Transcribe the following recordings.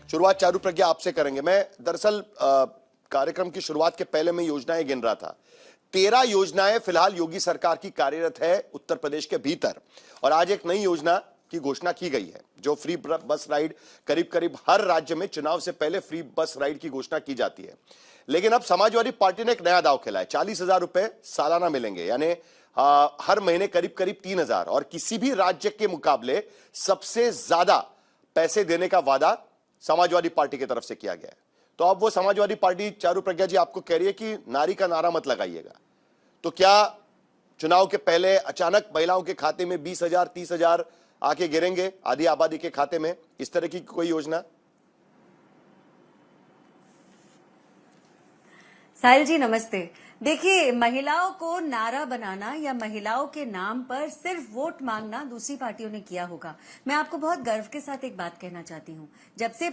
शुरुआत चारू प्रज्ञा आपसे करेंगे। मैं दरअसल कार्यक्रम की शुरुआत के पहले मैं योजनाएं गिन रहा था। 13 योजनाएं फिलहाल योगी सरकार की कार्यरत है उत्तर प्रदेश के भीतर, और आज एक नई योजना की घोषणा की गई है जो फ्री बस राइड करीब करीब हर राज्य में चुनाव से पहले फ्री बस राइड की घोषणा की जाती है। लेकिन अब समाजवादी पार्टी ने एक नया दांव खेला है। 40,000 रुपए सालाना मिलेंगे, यानी हर महीने करीब करीब 3,000, और किसी भी राज्य के मुकाबले सबसे ज्यादा पैसे देने का वादा समाजवादी पार्टी की तरफ से किया गया है। तो अब वो समाजवादी पार्टी चारू प्रज्ञा जी आपको कह रही है कि नारी का नारा मत लगाइएगा, तो क्या चुनाव के पहले अचानक महिलाओं के खाते में 20,000 30,000 आके गिरेंगे आधी आबादी के खाते में? इस तरह की कोई योजना? साहिल जी नमस्ते। देखिए, महिलाओं को नारा बनाना या महिलाओं के नाम पर सिर्फ वोट मांगना दूसरी पार्टियों ने किया होगा। मैं आपको बहुत गर्व के साथ एक बात कहना चाहती हूँ। जब से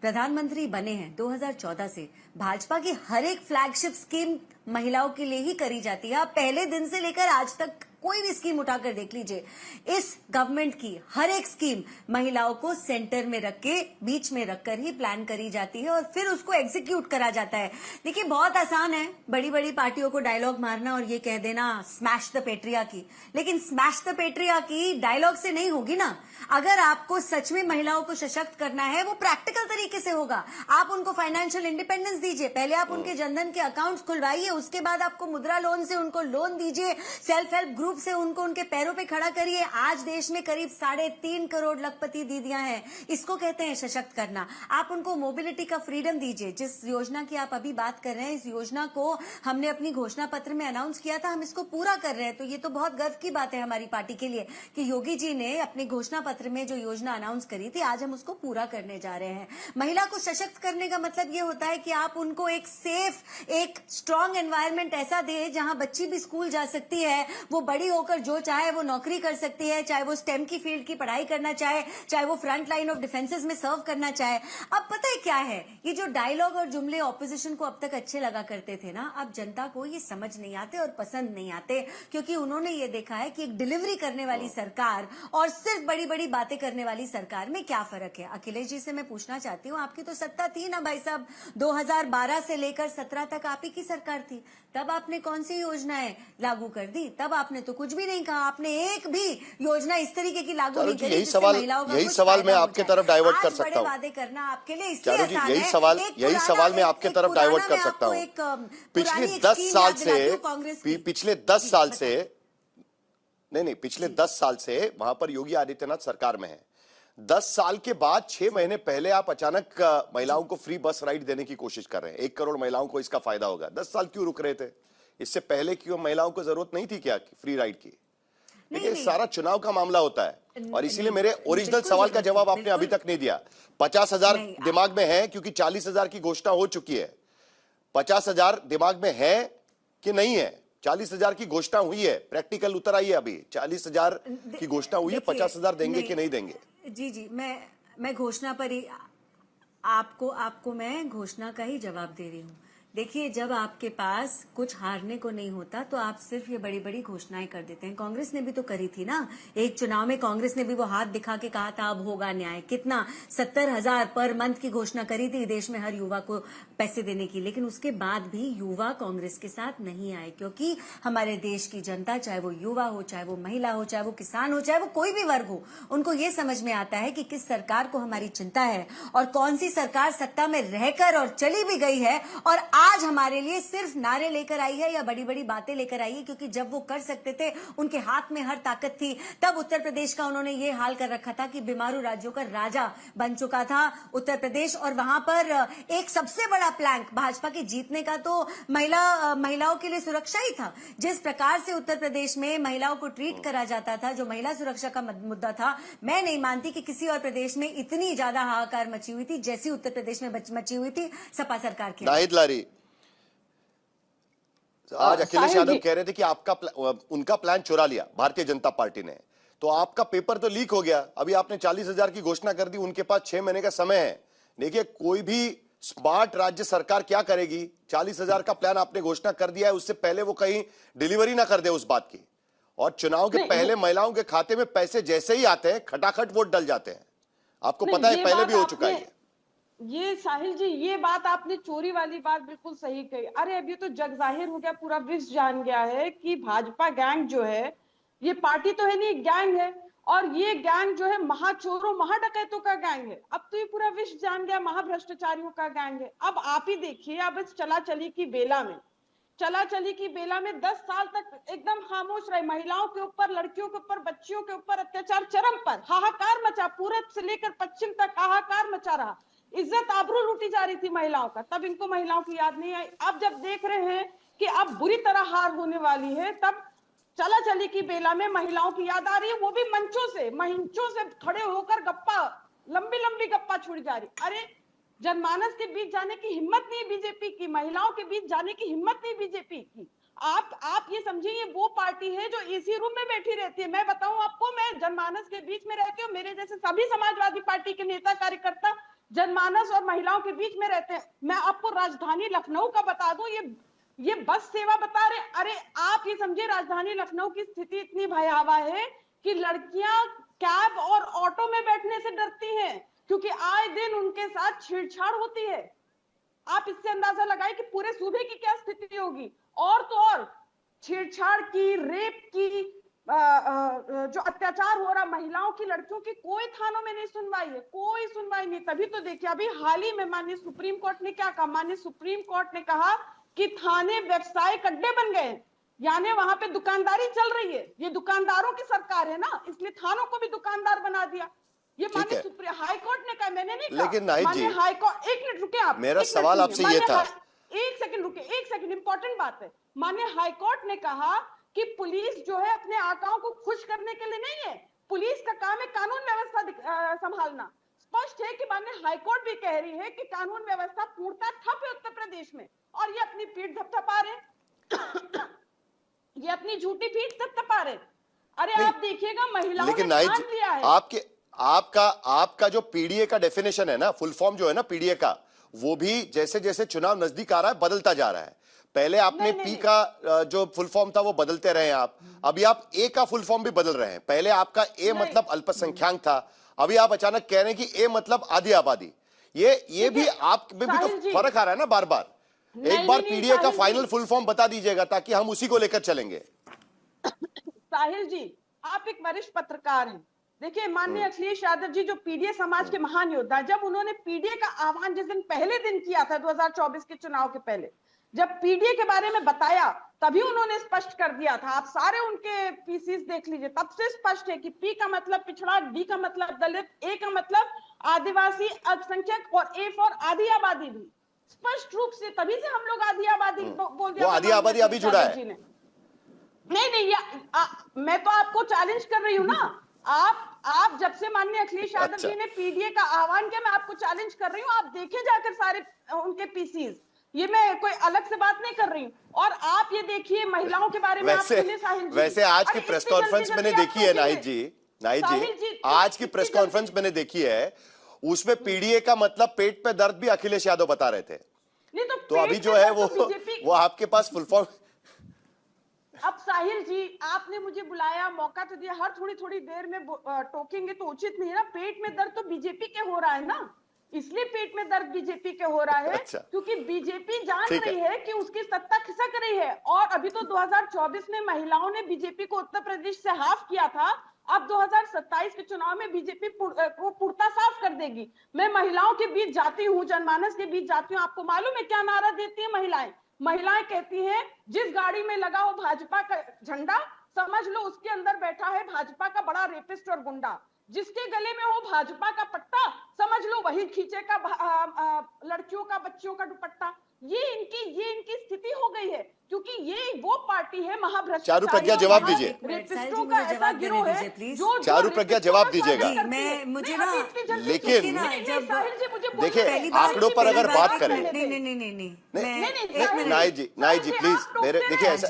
प्रधानमंत्री बने हैं 2014 से, भाजपा की हर एक फ्लैगशिप स्कीम महिलाओं के लिए ही करी जाती है। आप पहले दिन से लेकर आज तक कोई भी स्कीम उठाकर देख लीजिए, इस गवर्नमेंट की हर एक स्कीम महिलाओं को सेंटर में रख के, बीच में रखकर ही प्लान करी जाती है और फिर उसको एग्जीक्यूट करा जाता है। देखिए, बहुत आसान है बड़ी बड़ी पार्टियों को डायलॉग मारना और ये कह देना स्मैश द पेट्रियार्की, लेकिन स्मैश द पेट्रियार्की डायलॉग से नहीं होगी ना। अगर आपको सच में महिलाओं को सशक्त करना है, वो प्रैक्टिकल तरीके से होगा। आप उनको फाइनेंशियल इंडिपेंडेंस दीजिए, पहले आप उनके जनधन के अकाउंट्स खुलवाइए, उसके बाद आपको मुद्रा लोन से उनको लोन दीजिए, सेल्फ हेल्प ग्रुप से उनको उनके पैरों पे खड़ा करिए। आज देश में करीब 3.5 करोड़ लखपति दीदियां हैं, इसको कहते हैं सशक्त करना। आप उनको मोबिलिटी का फ्रीडम दीजिए। जिस योजना की आप अभी बात कर रहे हैं, इस योजना को हमने अपनी घोषणा पत्र में अनाउंस किया था, हम इसको पूरा कर रहे हैं। तो ये तो बहुत गर्व की बात है हमारी पार्टी के लिए कि योगी जी ने अपने घोषणा पत्र में जो योजना अनाउंस करी थी, आज हम उसको पूरा करने जा रहे हैं। महिला को सशक्त करने का मतलब ये होता है कि आप उनको एक सेफ, एक स्ट्रांग एनवायरनमेंट ऐसा दे जहां बच्ची भी स्कूल जा सकती है, वो बड़ी होकर जो चाहे वो नौकरी कर सकती है, चाहे वो स्टेम की फील्ड की पढ़ाई करना चाहे, चाहे वो फ्रंट लाइन ऑफ डिफेंसेस में सर्व करना चाहे। अब पता है क्या है, ये जो डायलॉग और जुमले ऑपोजिशन को अब तक अच्छे लगा करते थे ना, अब जनता को ये समझ नहीं आते और पसंद नहीं आते, क्योंकि उन्होंने ये देखा है कि एक डिलीवरी करने वाली सरकार और सिर्फ बड़ी बड़ी बातें करने वाली सरकार में क्या फर्क है। अखिलेश जी से मैं पूछना चाहती हूँ, आपकी तो सत्ता थी ना भाई साहब, 2012 से लेकर 17 तक आप ही की सरकार थी, तब आपने कौन सी योजनाएं लागू कर दी? तब आपने तो कुछ भी नहीं कहा, आपने एक भी योजना इस तरीके की लागू नहीं करी। यही सवाल मैं आपके तरफ डाइवर्ट कर सकता हूँ। वादे करना आपके लिए इसलिए आसान है। यही सवाल मैं आपके तरफ डाइवर्ट कर सकता हूँ। पिछले 10 साल से वहां पर योगी आदित्यनाथ सरकार में है। 10 साल के बाद 6 महीने पहले आप अचानक महिलाओं को फ्री बस राइड देने की कोशिश कर रहे हैं। 1 करोड़ महिलाओं को इसका फायदा होगा। 10 साल क्यों रुक रहे थे? इससे पहले क्यों महिलाओं को जरूरत नहीं थी क्या फ्री राइड की? देखिए, सारा चुनाव का मामला होता है, और इसीलिए मेरे ओरिजिनल सवाल का जवाब आपने अभी तक नहीं दिया। 50,000 दिमाग में है क्योंकि 40,000 की घोषणा हो चुकी है। 50,000 दिमाग में है कि नहीं है? 40,000 की घोषणा हुई है, प्रैक्टिकल उतर आई है। अभी 40,000 की घोषणा हुई है, 50,000 देंगे कि नहीं देंगे? जी, मैं घोषणा पर ही आपको मैं घोषणा का ही जवाब दे रही हूँ। देखिए, जब आपके पास कुछ हारने को नहीं होता तो आप सिर्फ ये बड़ी बड़ी घोषणाएं कर देते हैं। कांग्रेस ने भी तो करी थी ना, एक चुनाव में कांग्रेस ने भी वो हाथ दिखा के कहा था अब होगा न्याय। कितना 70,000 पर मंथ की घोषणा करी थी देश में हर युवा को पैसे देने की, लेकिन उसके बाद भी युवा कांग्रेस के साथ नहीं आए, क्योंकि हमारे देश की जनता, चाहे वो युवा हो, चाहे वो महिला हो, चाहे वो किसान हो, चाहे वो कोई भी वर्ग हो, उनको ये समझ में आता है कि किस सरकार को हमारी चिंता है और कौन सी सरकार सत्ता में रहकर और चली भी गई है और आज हमारे लिए सिर्फ नारे लेकर आई है या बड़ी बड़ी बातें लेकर आई है। क्योंकि जब वो कर सकते थे, उनके हाथ में हर ताकत थी, तब उत्तर प्रदेश का उन्होंने ये हाल कर रखा था कि बीमारू राज्यों का राजा बन चुका था उत्तर प्रदेश। और वहां पर एक सबसे बड़ा प्लैंक भाजपा के जीतने का तो महिलाओं के लिए सुरक्षा ही था। जिस प्रकार से उत्तर प्रदेश में महिलाओं को ट्रीट करा जाता था, जो महिला सुरक्षा का मुद्दा था, मैं नहीं मानती कि किसी और प्रदेश में इतनी ज्यादा हाहाकार मची हुई थी जैसी उत्तर प्रदेश में मची हुई थी सपा सरकार की। नाहिद लारी, आज अखिलेश यादव कह रहे थे कि उनका प्लान चुरा लिया भारतीय जनता पार्टी ने, तो आपका पेपर तो लीक हो गया। अभी आपने 40,000 की घोषणा कर दी, उनके पास 6 महीने का समय है। देखिए, कोई भी स्मार्ट राज्य सरकार क्या करेगी? 40,000 का प्लान आपने घोषणा कर दिया है, उससे पहले वो कहीं डिलीवरी ना कर दे उस बात की। और चुनाव के पहले महिलाओं के खाते में पैसे जैसे ही आते हैं, खटाखट वोट डल जाते हैं। आपको नहीं, पता है ये पहले बात भी हो चुका है आपने- ये साहिल जी, ये बात आपने चोरी वाली बात बिल्कुल सही कही। अरे अभी तो जग जाहिर हो गया, पूरा विश्व जान गया है कि भाजपा गैंग जो है, ये पार्टी तो है नहीं, गैंग है। और ये गैंग जो है महाचोरों महाडकैतों का गैंग है। अब तो ये पूरा विश्व जान गया महाभ्रष्टाचारियों का गैंग है। अब आप ही देखिए, अब इस चला चली की बेला में, 10 साल तक एकदम खामोश रहे। महिलाओं के ऊपर, लड़कियों के ऊपर, बच्चियों के ऊपर अत्याचार चरम पर, हाहाकार मचा, पूरब से लेकर पश्चिम तक हाहाकार मचा रहा। इज्जत आबरू लूटी जा रही थी महिलाओं का, तब इनको महिलाओं की याद नहीं आई। अब जब देख रहे हैं कि अब बुरी तरह हार होने वाली है, तब चला चली की बेला में महिलाओं की याद आ रही है, वो भी मंचों से खड़े होकर गप्पा, लंबी लंबी गप्पा छुड़ी जा रही। अरे जनमानस के बीच जाने की हिम्मत नहीं बीजेपी की, महिलाओं के बीच जाने की हिम्मत नहीं बीजेपी की। आप ये समझिए, ये वो पार्टी है जो एसी रूम में बैठी रहती है। मैं बताऊं आपको, मैं जनमानस के बीच में रहती हूँ, मेरे जैसे सभी समाजवादी पार्टी के नेता कार्यकर्ता जनमानस और महिलाओं के बीच में रहते हैं। मैं आपको राजधानी लखनऊ का बता दूं, ये बस सेवा बता रहे। अरे आप ये समझिए, राजधानी लखनऊ की स्थिति इतनी भयावह है कि लड़कियां कैब और ऑटो में बैठने से डरती हैं, क्योंकि आए दिन उनके साथ छेड़छाड़ होती है। आप इससे अंदाजा लगाए कि पूरे सूबे की क्या स्थिति होगी। और तो और छेड़छाड़ की, रेप की, जो अत्याचार हो रहा महिलाओं की, लड़कियों की, कोई थानों में नहीं सुनवाई है, कोई सुनवाई नहीं। तभी तो देखिए, अभी हाल ही में माननीय सुप्रीम कोर्ट ने क्या कहा? माननीय सुप्रीम कोर्ट ने कहा कि थाने व्यवसायिक अड्डे बन गए, यानी वहां पे दुकानदारी चल रही है। ये दुकानदारों की सरकार है ना, इसलिए थानों को भी दुकानदार बना दिया। ये माननीय सुप्रीम हाई कोर्ट ने कहा, मैंने नहीं कहा। लेकिन नाहिद जी, हाई कोर्ट, एक मिनट रुके आप, मेरा सवाल आपसे ये था, एक सेकंड रुके, एक सेकंड, इंपॉर्टेंट बात है। माननीय हाई कोर्ट ने कहा कि पुलिस जो है अपने आकाओं को खुश करने के लिए नहीं है, पुलिस का काम है कानून व्यवस्था संभालना। स्पष्ट है कि माननीय हाई कोर्ट भी कह रही है कि कानून व्यवस्था पूर्णतः ठप है उत्तर प्रदेश में, और ये अपनी पीठ थपथपा रहे ये अपनी झूठी पीठ थपथपा रहे। अरे आप देखिएगा, महिलाओं ने ठान लिया है। आपका जो पीडीए का डेफिनेशन है ना, फुल फॉर्म जो है ना पीडीए का, वो भी जैसे जैसे चुनाव नजदीक आ रहा है बदलता जा रहा है। पहले आपने पी का जो फुल फॉर्म था वो बदलते रहे आप, अभी आप ए का फुल फॉर्म भी बदल रहे हैं। पहले आपका ए मतलब अल्पसंख्यक था, अभी आप अचानक कह रहे हैं कि ए मतलब आधी आबादी। ये भी आप में भी तो फर्क आ रहा है ना बार बार। एक बार पीडीए का फाइनल फुल फॉर्म बता दीजिएगा ताकि हम उसी को लेकर चलेंगे। साहिल जी, आप एक वरिष्ठ पत्रकार हैं। देखिए, माननीय अखिलेश यादव जी जो पीडीए समाज के महान योद्धा, जब उन्होंने पीडीए का आह्वान जिस दिन पहले दिन किया था 2024 के चुनाव के पहले, जब पीडीए के बारे में बताया, तभी उन्होंने स्पष्ट कर दिया था। आप सारे उनके पीसीस देख लीजिए, तब से स्पष्ट है कि पी का मतलब पिछड़ा, डी का मतलब दलित, ए का मतलब आदिवासी अल्पसंख्यक, और ए फॉर आधी आबादी भी स्पष्ट रूप से। तभी से हम लोग आधी आबादी बोल दिया। वो आधी आबादी अभी जुड़ा है। नहीं, मैं तो आपको चैलेंज कर रही हूँ ना। आप जब से माननीय अखिलेश यादव जी ने पीडीए का आह्वान किया, मैं आपको चैलेंज कर रही हूँ। आप देखें जाकर सारे उनके पीसीस, ये मैं कोई अलग से बात नहीं कर रही हूँ। और आप ये देखिए, महिलाओं के बारे में वैसे आज की प्रेस कॉन्फ्रेंस मैंने देखी है नाहिद जी, आज की प्रेस कॉन्फ्रेंस मैंने देखी है, उसमें पीडीए का मतलब पेट पे दर्द भी अखिलेश यादव बता रहे थे। तो अभी जो है वो आपके पास फुल फॉर्म। अब साहिल जी, आपने मुझे बुलाया, मौका तो दिया, हर थोड़ी थोड़ी देर में टोकेंगे तो उचित नहीं है ना। पेट में दर्द तो बीजेपी के हो रहा है ना, इसलिए पेट में दर्द बीजेपी के हो रहा है। क्योंकि बीजेपी जान रही है कि उसकी सत्ता खिसक रही है। और अभी तो 2024 में महिलाओं ने बीजेपी को उत्तर प्रदेश से हाफ किया था, अब 2027 के चुनाव में बीजेपी को पुरता साफ कर देगी। मैं महिलाओं के बीच जाती हूँ, जनमानस के बीच जाती हूँ, आपको मालूम है क्या नारा देती है महिलाएं कहती हैं, जिस गाड़ी में लगा हो भाजपा का झंडा, समझ लो उसके अंदर बैठा है भाजपा का बड़ा रेपिस्ट और गुंडा। जिसके गले में हो भाजपा का पट्टा, समझ लो वही खींचेगा लड़कियों का, बच्चियों का दुपट्टा। ये इनकी स्थिति हो गई है, क्योंकि ये वो पार्टी है महाभ्रष्टाचारी। चारू प्रज्ञा जवाब दीजिए, चारू प्रज्ञा जवाब दीजिएगा। मुझे ना, लेकिन देखिए, आंकड़ों पर अगर बात करें, नाहिद जी प्लीज, मेरे देखिए ऐसा,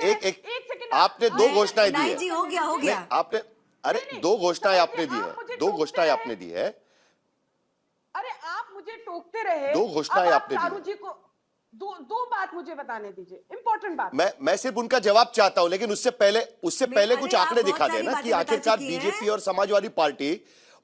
एक आपने दो घोषणाएं दी है, हो गया आपने, अरे दो घोषणाएं आपने दी है, अरे आप मुझे टोकते रहे, दो घोषणाएं आपने चारू जी को दो बात मुझे बताने दीजिए, इंपॉर्टेंट बात। मैं सिर्फ उनका जवाब चाहता हूं, लेकिन उससे पहले कुछ आंकड़े दिखा देना कि आखिरकार बीजेपी और समाजवादी पार्टी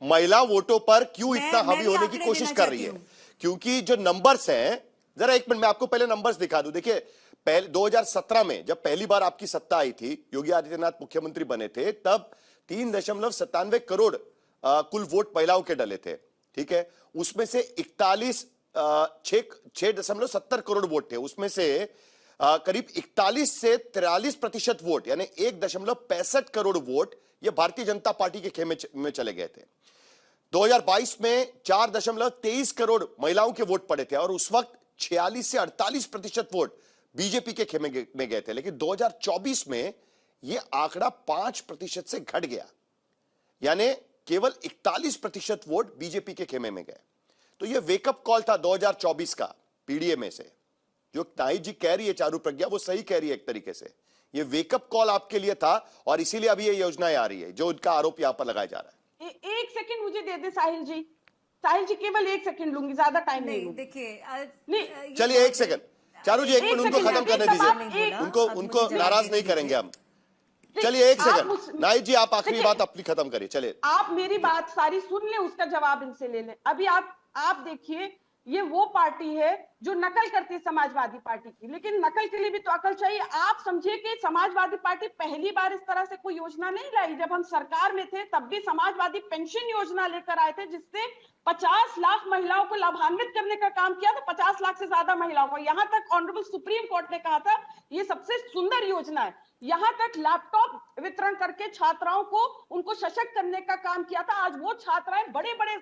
महिला वोटों पर क्यों मैं इतना हावी भी होने की आंकड़े कोशिश देना कर रही है? चाहती क्योंकि जो नंबर्स हैं, जरा एक मिनट मैं आपको पहले नंबर्स दिखा दूं। देखिए, पहले 2017 में जब पहली बार आपकी सत्ता आई थी, योगी आदित्यनाथ मुख्यमंत्री बने थे, तब 3.97 करोड़ कुल वोट महिलाओं के डले थे। ठीक है, उसमें से 6.70 करोड़ वोट थे, उसमें से करीब 41 से 43% वोट यानी 1.65 करोड़ वोट ये भारतीय जनता पार्टी के खेमे में चले गए थे। 2022 में 4.23 करोड़ महिलाओं के वोट पड़े थे और उस वक्त 46 से 48% वोट बीजेपी के खेमे में गए थे। लेकिन 2024 में यह आंकड़ा 5% से घट गया, यानी केवल 41% वोट बीजेपी के खेमे में गए। तो यह वेकअप कॉल था 2024 का पीडीए में से। जो ताई जी कह रही है, चारू प्रज्ञा, वो सही कह रही है एक तरीके से। ये वेकअप कॉल आपके लिए था और इसीलिए अभी ये योजनाएं आ रही है जो उनका आरोप यहां पर लगाया जा रहा है। एक सेकंड मुझे दे दे साहिल जी। साहिल जी केवल 1 सेकंड लूंगी, ज्यादा टाइम नहीं नहीं लूंगी। देखिए नहीं, चलिए 1 सेकंड, चारू जी 1 मिनट उनको खत्म करने दीजिए, उनको अब उनको मुझे नाराज जवाब नहीं दे करेंगे हम। नहीं, चलिए 1 आप सेकंड, नाइट जी आप आखिरी देखिए, बात अपनी खत्म करिए। चलिए आप मेरी बात सारी सुन लें, उसका जवाब इनसे ले लें। अभी आप देखिए, ये वो पार्टी है जो नकल करती है समाजवादी पार्टी की, लेकिन नकल के लिए भी तो अकल चाहिए। आप समझिए कि समाजवादी पार्टी पहली बार इस तरह से कोई योजना नहीं लाई। जब हम सरकार में थे तब भी समाजवादी पेंशन योजना लेकर आए थे, जिससे 50 लाख महिलाओं को लाभान्वित करने का काम किया था। 50 लाख से ज्यादा महिलाओं को, यहां तक ऑनरेबल सुप्रीम कोर्ट ने कहा था ये सबसे सुंदर योजना है। यहां तक लैपटॉप वितरण करके छात्राओं को उनको सशक्त करने का काम किया था। आज वो छात्राएं बड़े बड़े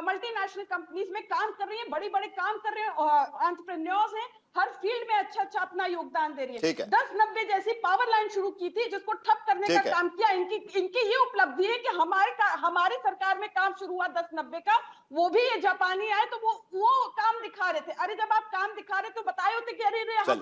मल्टीनेशनल कंपनीज में काम कर रही हैं, बड़े बड़े काम कर रहे हैं, एंटरप्रेन्योर्स हैं, हर फील्ड में अच्छा अच्छा अपना योगदान दे रही है। ठीक है। 1090 जैसी पावर लाइन शुरू की थी जिसको ठप करने का ठीक है। काम किया। इनकी ये उपलब्धि है कि हमारी सरकार में काम शुरू हुआ 1090 का, वो भी ये जापानी आए तो वो काम दिखा रहे थे। अरे जब आप काम दिखा रहे तो बताए होते कि अरे हम